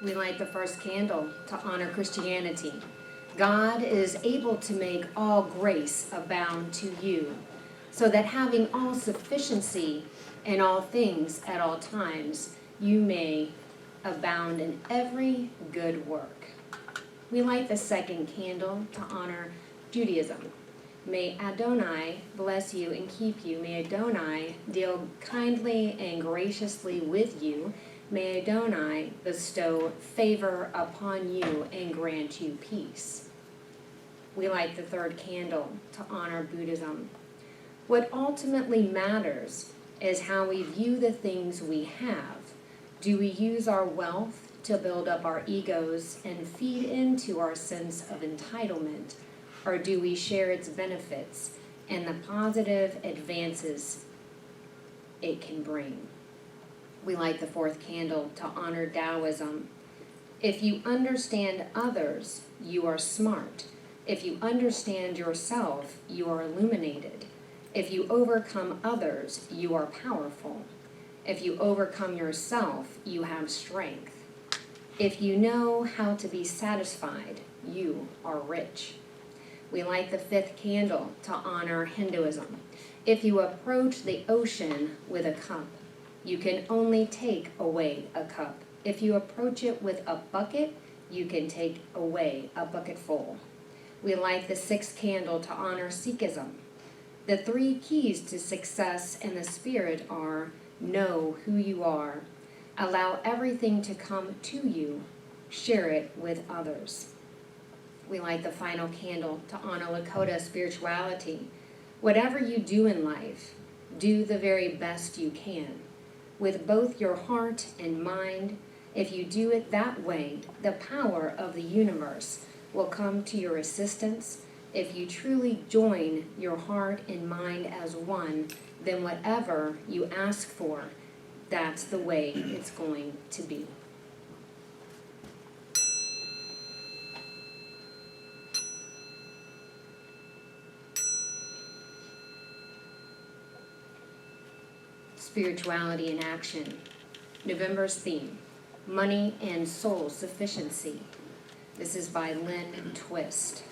We light the first candle to honor Christianity. God is able to make all grace abound to you, so that having all sufficiency in all things at all times, you may abound in every good work. We light the second candle to honor Judaism. May Adonai bless you and keep you. May Adonai deal kindly and graciously with you. May Adonai bestow favor upon you and grant you peace. We light the third candle to honor Buddhism. What ultimately matters is how we view the things we have. Do we use our wealth to build up our egos and feed into our sense of entitlement, or do we share its benefits and the positive advances it can bring? We light the fourth candle to honor Taoism. If you understand others, you are smart. If you understand yourself, you are illuminated. If you overcome others, you are powerful. If you overcome yourself, you have strength. If you know how to be satisfied, you are rich. We light the fifth candle to honor Hinduism. If you approach the ocean with a cup, you can only take away a cup. If you approach it with a bucket, you can take away a bucketful. We light the sixth candle to honor Sikhism. The three keys to success in the spirit are: know who you are, allow everything to come to you, share it with others. We light the final candle to honor Lakota spirituality. Whatever you do in life, do the very best you can, with both your heart and mind. If you do it that way, the power of the universe will come to your assistance. If you truly join your heart and mind as one, then whatever you ask for, that's the way it's going to be. Spirituality in action. November's theme, money and soul sufficiency. This is by Lynn Twist.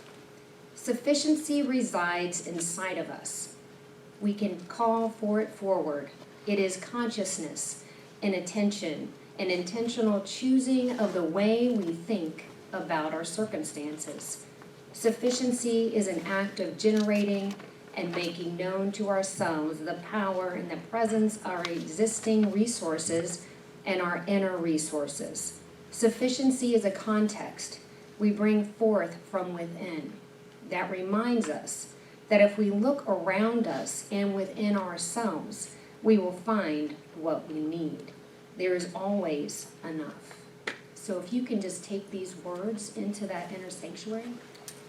Sufficiency resides inside of us. We can call for it forward. It is consciousness and attention, an intentional choosing of the way we think about our circumstances. Sufficiency is an act of generating and making known to ourselves the power and the presence of our existing resources and our inner resources. Sufficiency is a context we bring forth from within that reminds us that if we look around us and within ourselves, we will find what we need. There is always enough. So if you can just take these words into that inner sanctuary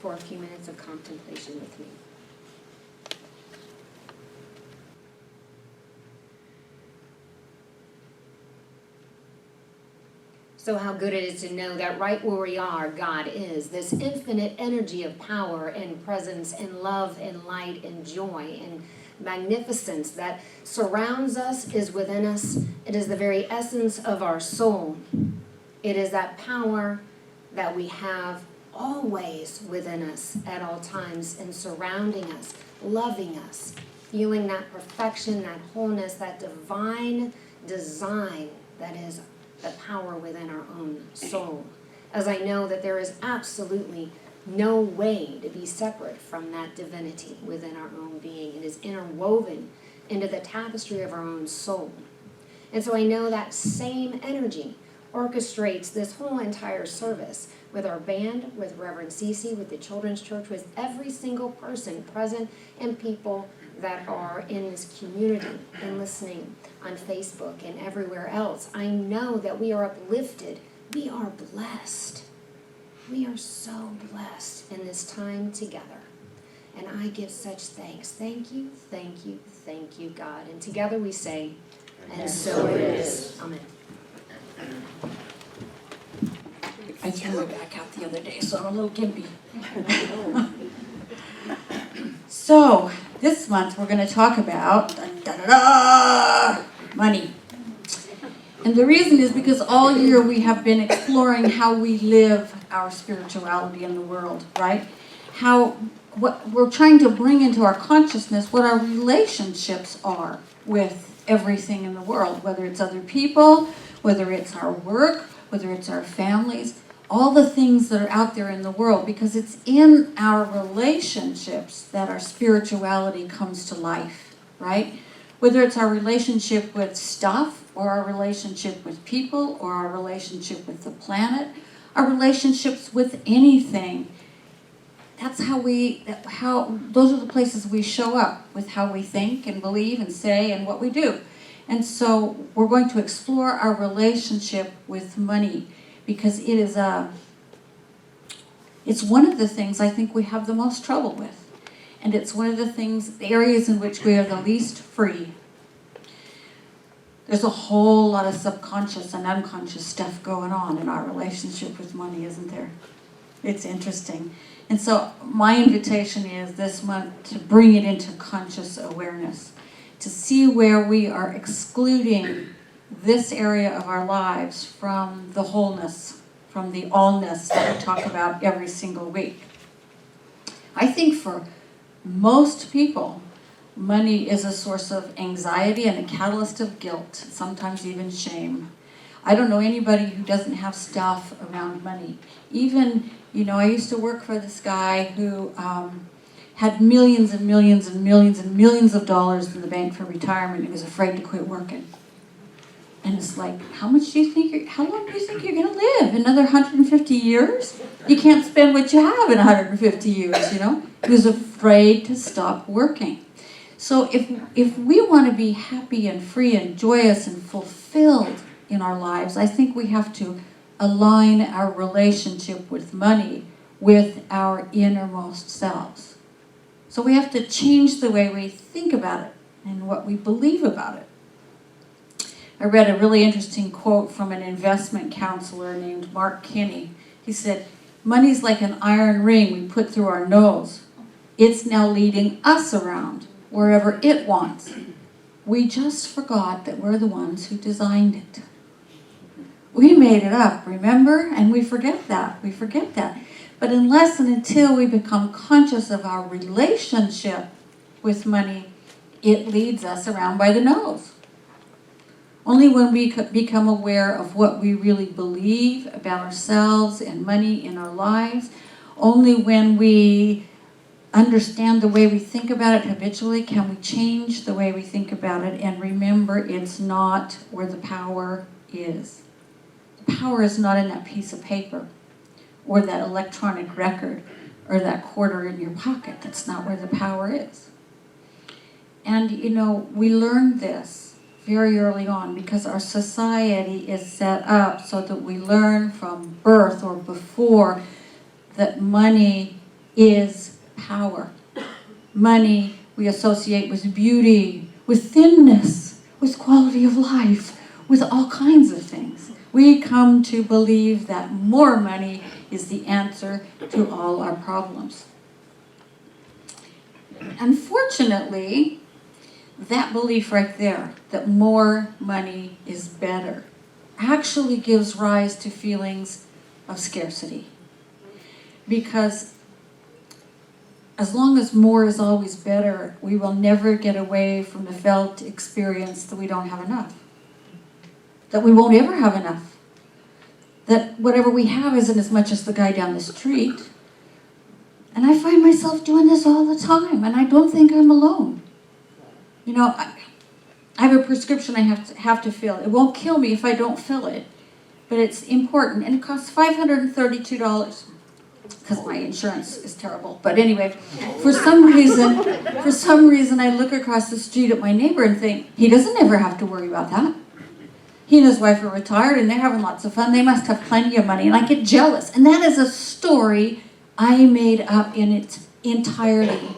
for a few minutes of contemplation with me. So how good it is to know that right where we are, God is. This infinite energy of power and presence and love and light and joy and magnificence that surrounds us is within us. It is the very essence of our soul. It is that power that we have always within us at all times and surrounding us, loving us, feeling that perfection, that wholeness, that divine design that is the power within our own soul. As I know that there is absolutely no way to be separate from that divinity within our own being. It is interwoven into the tapestry of our own soul. And so I know that same energy orchestrates this whole entire service with our band, with Reverend Cece, with the Children's Church, with every single person present and people that are in this community and listening on Facebook and everywhere else. I know that we are uplifted. We are blessed. We are so blessed in this time together. And I give such thanks. Thank you, thank you, thank you, God. And together we say, and so it is. Amen. I threw it back out the other day, so I'm a little gimpy. So, this month we're going to talk about money. And the reason is because all year we have been exploring how we live our spirituality in the world, right? What we're trying to bring into our consciousness what our relationships are with everything in the world, whether it's other people, whether it's our work, whether it's our families, all the things that are out there in the world, because it's in our relationships that our spirituality comes to life, right? Whether it's our relationship with stuff, or our relationship with people, or our relationship with the planet, our relationships with anything. That's those are the places we show up with how we think and believe and say and what we do. And so we're going to explore our relationship with money, because it's one of the things I think we have the most trouble with. And it's one of the areas in which we are the least free. There's a whole lot of subconscious and unconscious stuff going on in our relationship with money, isn't there? It's interesting. And so my invitation is this month to bring it into conscious awareness, to see where we are excluding this area of our lives from the wholeness, from the allness that we talk about every single week. I think for most people, money is a source of anxiety and a catalyst of guilt, sometimes even shame. I don't know anybody who doesn't have stuff around money. Even, I used to work for this guy who had millions and millions and millions and millions of dollars in the bank for retirement. He was afraid to quit working. And it's like, how long do you think you're going to live? Another 150 years? You can't spend what you have in 150 years, He was afraid to stop working. So if we want to be happy and free and joyous and fulfilled in our lives, I think we have to align our relationship with money with our innermost selves. So we have to change the way we think about it and what we believe about it. I read a really interesting quote from an investment counselor named Mark Kinney. He said, "Money's like an iron ring we put through our nose. It's now leading us around wherever it wants. We just forgot that we're the ones who designed it." We made it up, remember? And we forget that. But unless and until we become conscious of our relationship with money, it leads us around by the nose. Only when we become aware of what we really believe about ourselves and money in our lives, only when we understand the way we think about it habitually can we change the way we think about it and remember it's not where the power is. The power is not in that piece of paper or that electronic record or that quarter in your pocket. That's not where the power is. And we learned this very early on because our society is set up so that we learn from birth or before that money is power. Money we associate with beauty, with thinness, with quality of life, with all kinds of things. We come to believe that more money is the answer to all our problems. Unfortunately, that belief right there, that more money is better, actually gives rise to feelings of scarcity. Because as long as more is always better, we will never get away from the felt experience that we don't have enough. That we won't ever have enough. That whatever we have isn't as much as the guy down the street. And I find myself doing this all the time, and I don't think I'm alone. I have a prescription I have to fill. It won't kill me if I don't fill it, but it's important, and it costs $532 because my insurance is terrible. But anyway, for some reason, I look across the street at my neighbor and think, he doesn't ever have to worry about that. He and his wife are retired, and they're having lots of fun. They must have plenty of money, and I get jealous. And that is a story I made up in its entirety.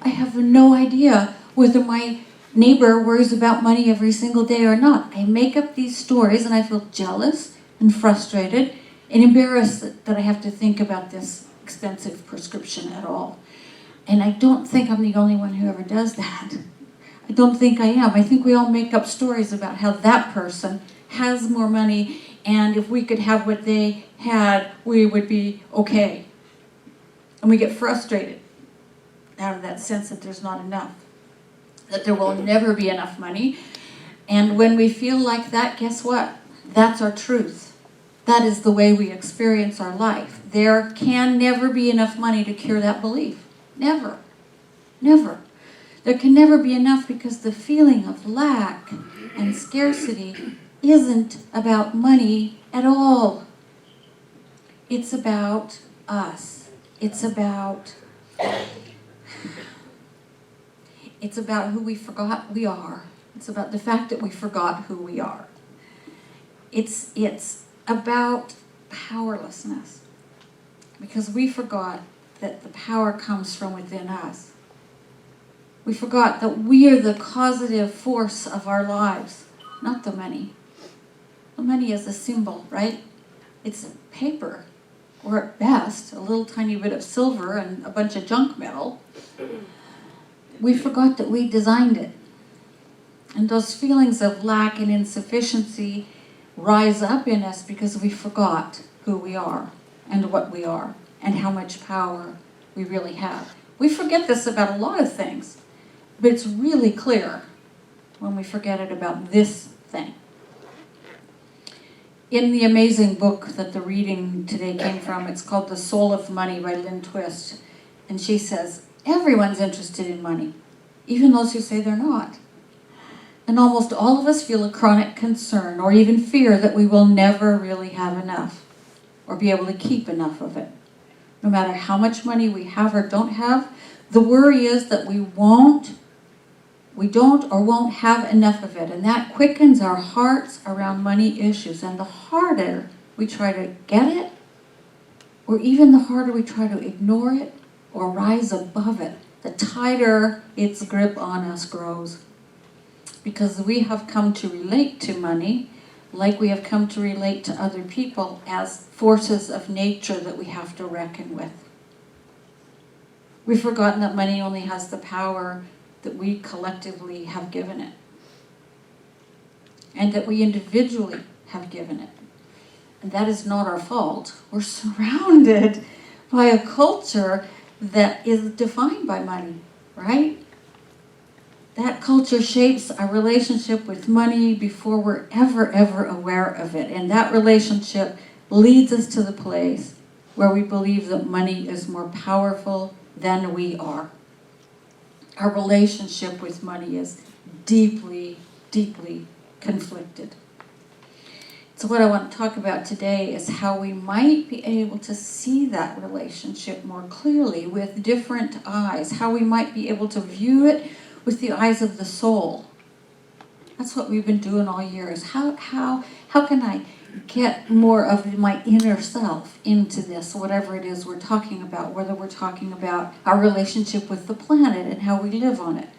I have no idea whether my neighbor worries about money every single day or not. I make up these stories, and I feel jealous and frustrated and embarrassed that I have to think about this expensive prescription at all. And I don't think I'm the only one who ever does that. I don't think I am. I think we all make up stories about how that person has more money, and if we could have what they had, we would be okay. And we get frustrated out of that sense that there's not enough, that there will never be enough money. And when we feel like that, guess what? That's our truth. That is the way we experience our life. There can never be enough money to cure that belief. Never. Never. There can never be enough, because the feeling of lack and scarcity isn't about money at all. It's about us. It's about who we forgot we are. It's about the fact that we forgot who we are. It's about powerlessness, because we forgot that the power comes from within us. We forgot that we are the causative force of our lives, not the money. The money is a symbol, right? It's paper, or at best, a little tiny bit of silver and a bunch of junk metal. We forgot that we designed it. And those feelings of lack and insufficiency rise up in us because we forgot who we are and what we are and how much power we really have. We forget this about a lot of things, but it's really clear when we forget it about this thing. In the amazing book that the reading today came from, it's called The Soul of Money by Lynn Twist. And she says, everyone's interested in money, even those who say they're not. And almost all of us feel a chronic concern or even fear that we will never really have enough or be able to keep enough of it. No matter how much money we have or don't have, the worry is that we don't or won't have enough of it. And that quickens our hearts around money issues. And the harder we try to get it, or even the harder we try to ignore it or rise above it, the tighter its grip on us grows. Because we have come to relate to money like we have come to relate to other people as forces of nature that we have to reckon with. We've forgotten that money only has the power that we collectively have given it, and that we individually have given it. And that is not our fault. We're surrounded by a culture that is defined by money, right? That culture shapes our relationship with money before we're ever aware of it. And that relationship leads us to the place where we believe that money is more powerful than we are. Our relationship with money is deeply conflicted. So what I want to talk about today is how we might be able to see that relationship more clearly with different eyes, how we might be able to view it with the eyes of the soul. That's what we've been doing all year, is how can I get more of my inner self into this, whatever it is we're talking about, whether we're talking about our relationship with the planet and how we live on it,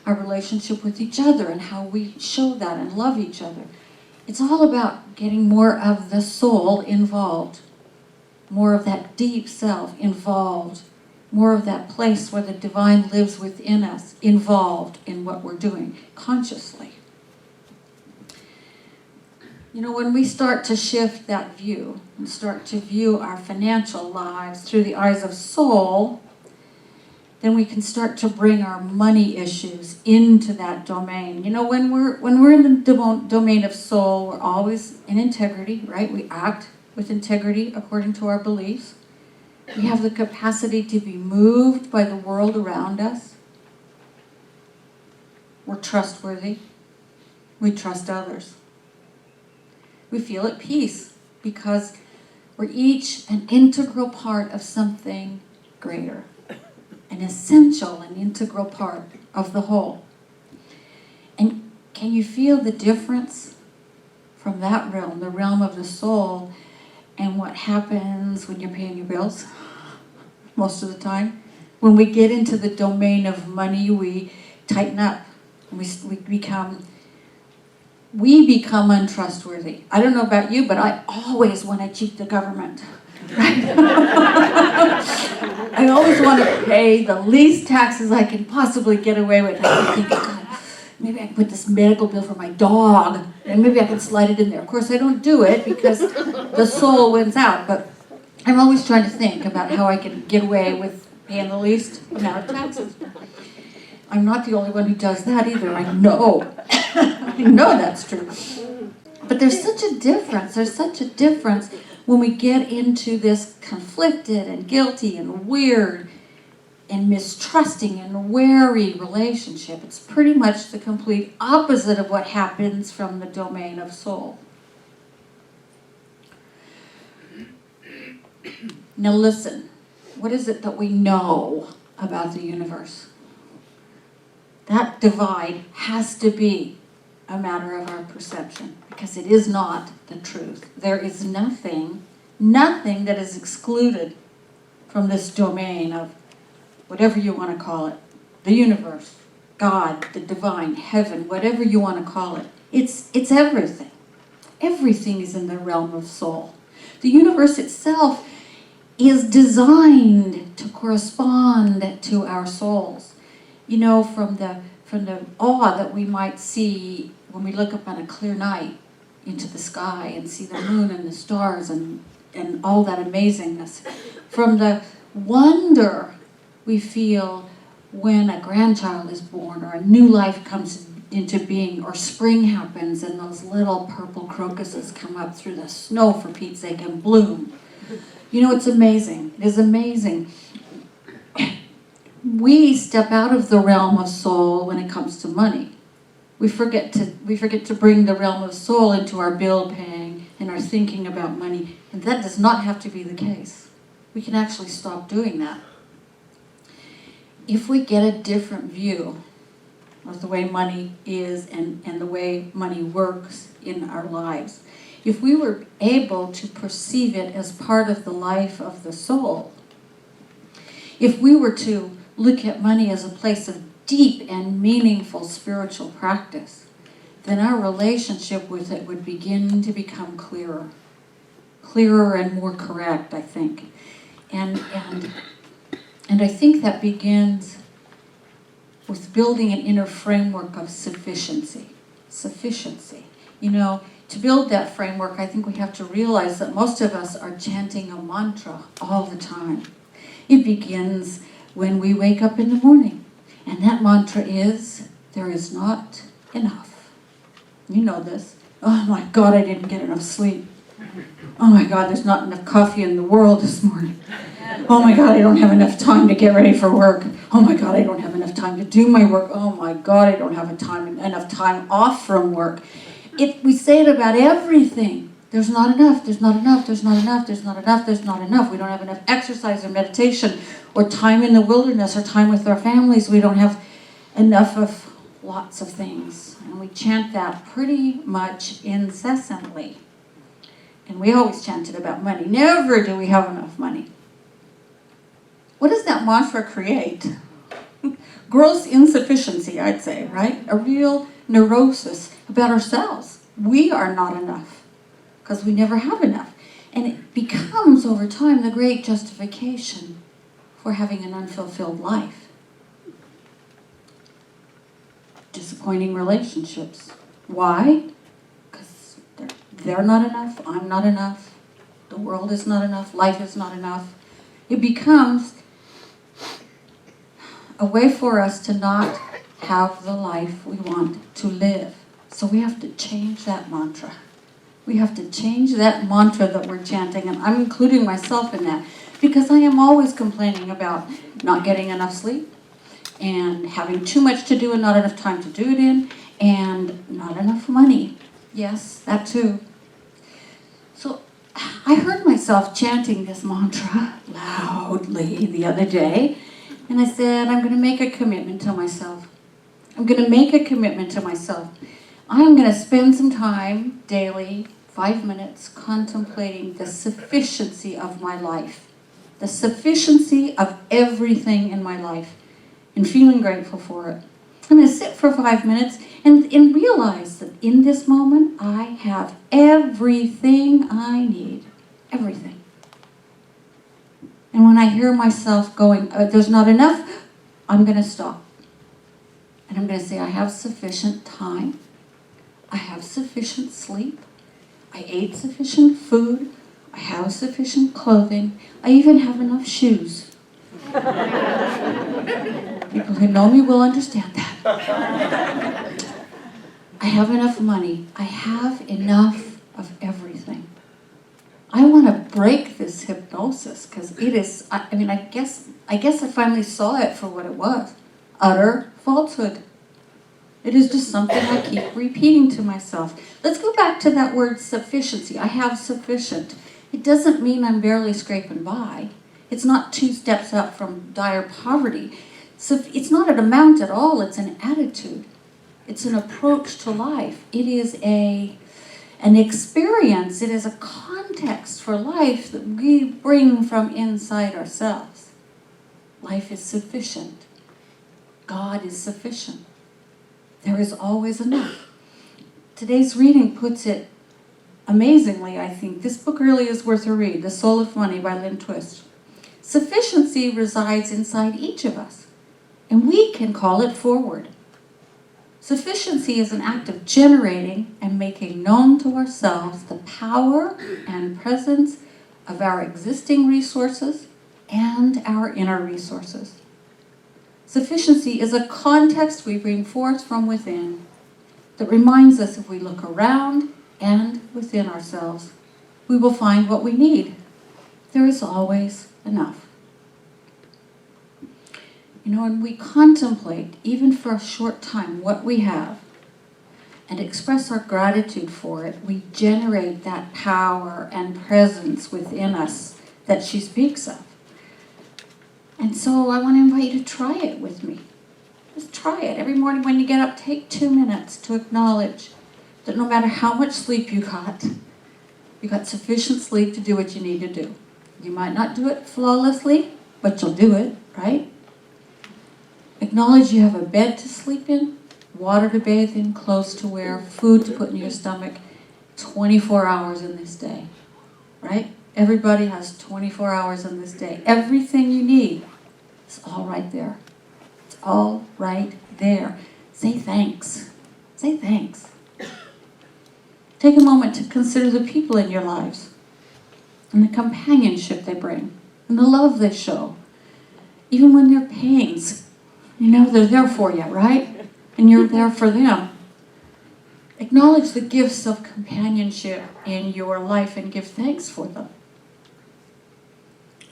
our relationship with each other and how we show that and love each other. It's all about getting more of the soul involved, more of that deep self involved, more of that place where the divine lives within us, involved in what we're doing consciously. You know, when we start to shift that view and start to view our financial lives through the eyes of soul, then we can start to bring our money issues into that domain. You know, when we're in the domain of soul, we're always in integrity, right? We act with integrity according to our beliefs. We have the capacity to be moved by the world around us. We're trustworthy. We trust others. We feel at peace because we're each an integral part of something greater, an essential and integral part of the whole. And can you feel the difference from that realm, the realm of the soul, and what happens when you're paying your bills most of the time? When we get into the domain of money, we tighten up. We become untrustworthy. I don't know about you, but I always want to cheat the government. Right? I always want to pay the least taxes I can possibly get away with. I think, God, maybe I can put this medical bill for my dog, and maybe I can slide it in there. Of course, I don't do it because the soul wins out, but I'm always trying to think about how I can get away with paying the least amount of taxes. I'm not the only one who does that either. I know. I know that's true. But there's such a difference. There's such a difference when we get into this conflicted and guilty and weird and mistrusting and wary relationship. It's pretty much the complete opposite of what happens from the domain of soul. Now listen, what is it that we know about the universe? That divide has to be a matter of our perception, because it is not the truth. There is nothing that is excluded from this domain of whatever you want to call it, the universe, God, the divine, heaven, whatever you want to call it. It's everything. Everything is in the realm of soul. The universe itself is designed to correspond to our souls. You know, from the awe that we might see when we look up on a clear night into the sky and see the moon and the stars and all that amazingness, from the wonder we feel when a grandchild is born or a new life comes into being or spring happens and those little purple crocuses come up through the snow, for Pete's sake, and bloom. You know, it's amazing. It is amazing. We step out of the realm of soul when it comes to money. We forget to bring the realm of soul into our bill paying and our thinking about money, and that does not have to be the case. We can actually stop doing that. If we get a different view of the way money is and the way money works in our lives, if we were able to perceive it as part of the life of the soul, if we were to look at money as a place of deep and meaningful spiritual practice, then our relationship with it would begin to become clearer and more correct, I think. And I think that begins with building an inner framework of sufficiency. Sufficiency. You know, to build that framework, I think we have to realize that most of us are chanting a mantra all the time. It begins when we wake up in the morning. And that mantra is, there is not enough. You know this. Oh my God, I didn't get enough sleep. Oh my God, there's not enough coffee in the world this morning. Oh my God, I don't have enough time to get ready for work. Oh my God, I don't have enough time to do my work. Oh my God, I don't have enough time off from work. We say it about everything. There's not enough, there's not enough, there's not enough, there's not enough, there's not enough. We don't have enough exercise or meditation or time in the wilderness or time with our families. We don't have enough of lots of things. And we chant that pretty much incessantly. And we always chant it about money. Never do we have enough money. What does that mantra create? Gross insufficiency, I'd say, right? A real neurosis about ourselves. We are not enough because we never have enough. And it becomes, over time, the great justification for having an unfulfilled life. Disappointing relationships. Why? Because they're not enough, I'm not enough, the world is not enough, life is not enough. It becomes a way for us to not have the life we want to live. So we have to change that mantra. We have to change that mantra that we're chanting, and I'm including myself in that, because I am always complaining about not getting enough sleep, and having too much to do and not enough time to do it in, and not enough money. Yes, that too. So I heard myself chanting this mantra loudly the other day, and I said, I'm going to make a commitment to myself. I'm going to make a commitment to myself. I'm going to spend some time daily, 5 minutes, contemplating the sufficiency of my life, the sufficiency of everything in my life, and feeling grateful for it. I'm going to sit for 5 minutes and realize that in this moment, I have everything I need. Everything. And when I hear myself going, there's not enough, I'm going to stop. And I'm going to say, I have sufficient time. I have sufficient sleep. I ate sufficient food. I have sufficient clothing. I even have enough shoes. People who know me will understand that. I have enough money. I have enough of everything. I want to break this hypnosis because it is, I guess I finally saw it for what it was. Utter falsehood. It is just something I keep repeating to myself. Let's go back to that word sufficiency. I have sufficient. It doesn't mean I'm barely scraping by. It's not 2 steps up from dire poverty. So it's not an amount at all. It's an attitude. It's an approach to life. It is an experience. It is a context for life that we bring from inside ourselves. Life is sufficient. God is sufficient. There is always enough. Today's reading puts it amazingly, I think. This book really is worth a read, The Soul of Money by Lynn Twist. Sufficiency resides inside each of us, and we can call it forward. Sufficiency is an act of generating and making known to ourselves the power and presence of our existing resources and our inner resources. Sufficiency is a context we bring forth from within that reminds us if we look around and within ourselves, we will find what we need. There is always enough. When we contemplate, even for a short time, what we have and express our gratitude for it, we generate that power and presence within us that she speaks of. And so I want to invite you to try it with me. Just try it. Every morning when you get up, take 2 minutes to acknowledge that no matter how much sleep you got sufficient sleep to do what you need to do. You might not do it flawlessly, but you'll do it, right? Acknowledge you have a bed to sleep in, water to bathe in, clothes to wear, food to put in your stomach, 24 hours in this day, right? Everybody has 24 hours in this day. Everything you need is all right there. It's all right there. Say thanks. Say thanks. Take a moment to consider the people in your lives and the companionship they bring and the love they show. Even when they're pains, they're there for you, right? And you're there for them. Acknowledge the gifts of companionship in your life and give thanks for them.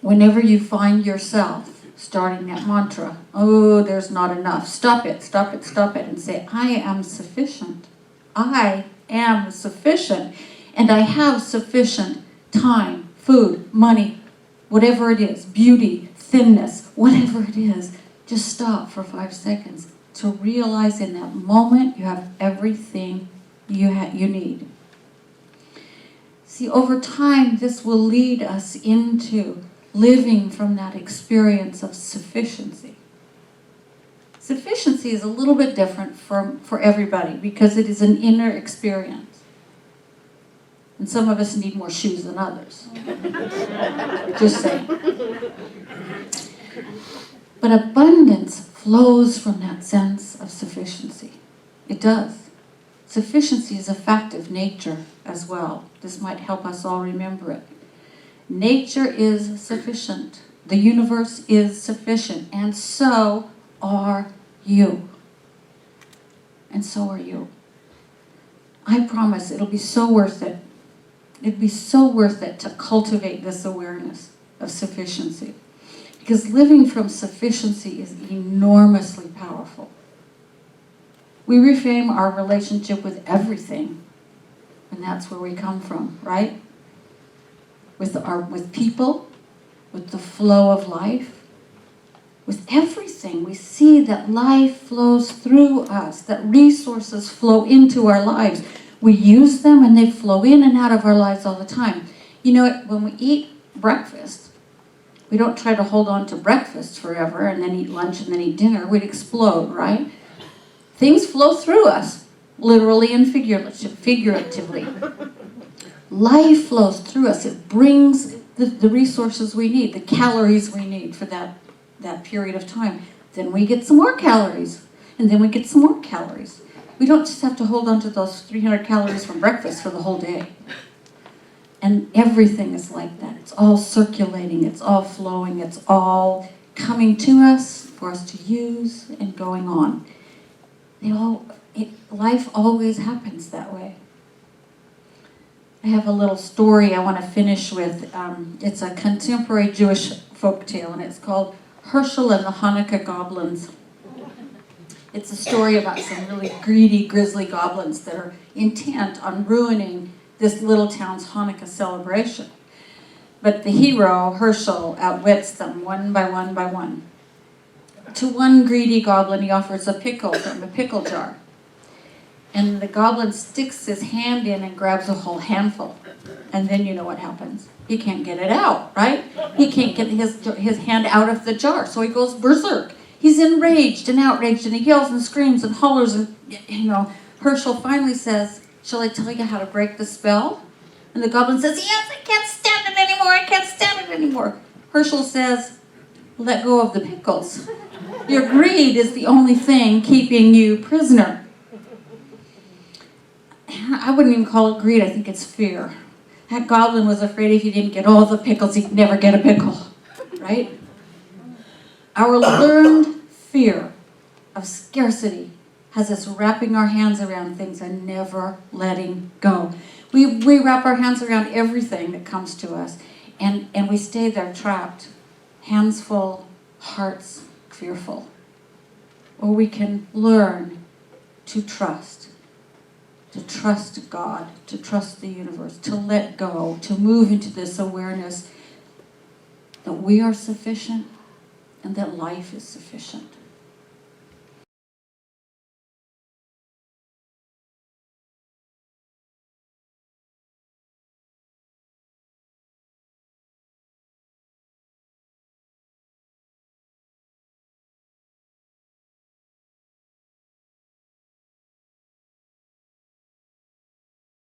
Whenever you find yourself starting that mantra, oh, there's not enough, stop it, and say, I am sufficient. I am sufficient. And I have sufficient time, food, money, whatever it is, beauty, thinness, whatever it is. Just stop for 5 seconds to realize in that moment you have everything you need. See, over time, this will lead us into living from that experience of sufficiency. Sufficiency is a little bit different for everybody because it is an inner experience. And some of us need more shoes than others. Just saying. But abundance flows from that sense of sufficiency. It does. Sufficiency is a fact of nature as well. This might help us all remember it. Nature is sufficient. The universe is sufficient. And so are you. And so are you. I promise it'll be so worth it. It'd be so worth it to cultivate this awareness of sufficiency. Because living from sufficiency is enormously powerful. We reframe our relationship with everything. And that's where we come from, right? With people, with the flow of life, with everything. We see that life flows through us, that resources flow into our lives. We use them and they flow in and out of our lives all the time. When we eat breakfast, we don't try to hold on to breakfast forever and then eat lunch and then eat dinner. We'd explode, right? Things flow through us, literally and figuratively. Life flows through us. It brings the resources we need, the calories we need for that period of time. Then we get some more calories. and then we get some more calories. We don't just have to hold on to those 300 calories from breakfast for the whole day. And everything is like that. It's all circulating, it's all flowing, it's all coming to us for us to use and going on. Life always happens that way. I have a little story I want to finish with. It's a contemporary Jewish folk tale, and it's called Herschel and the Hanukkah Goblins. It's a story about some really greedy, grisly goblins that are intent on ruining this little town's Hanukkah celebration. But the hero, Herschel, outwits them one by one by one. To one greedy goblin, he offers a pickle from a pickle jar. And the goblin sticks his hand in and grabs a whole handful. And then you know what happens. He can't get it out, right? He can't get his hand out of the jar, so he goes berserk. He's enraged and outraged, and he yells and screams and hollers, and Herschel finally says, "Shall I tell you how to break the spell?" And the goblin says, "Yes, I can't stand it anymore, I can't stand it anymore." Herschel says, "Let go of the pickles. Your greed is the only thing keeping you prisoner." I wouldn't even call it greed, I think it's fear. That goblin was afraid if he didn't get all the pickles, he'd never get a pickle, right? Our learned fear of scarcity has us wrapping our hands around things and never letting go. We wrap our hands around everything that comes to us, and we stay there trapped, hands full, hearts fearful. Or we can learn to trust God, to trust the universe, to let go, to move into this awareness that we are sufficient and that life is sufficient.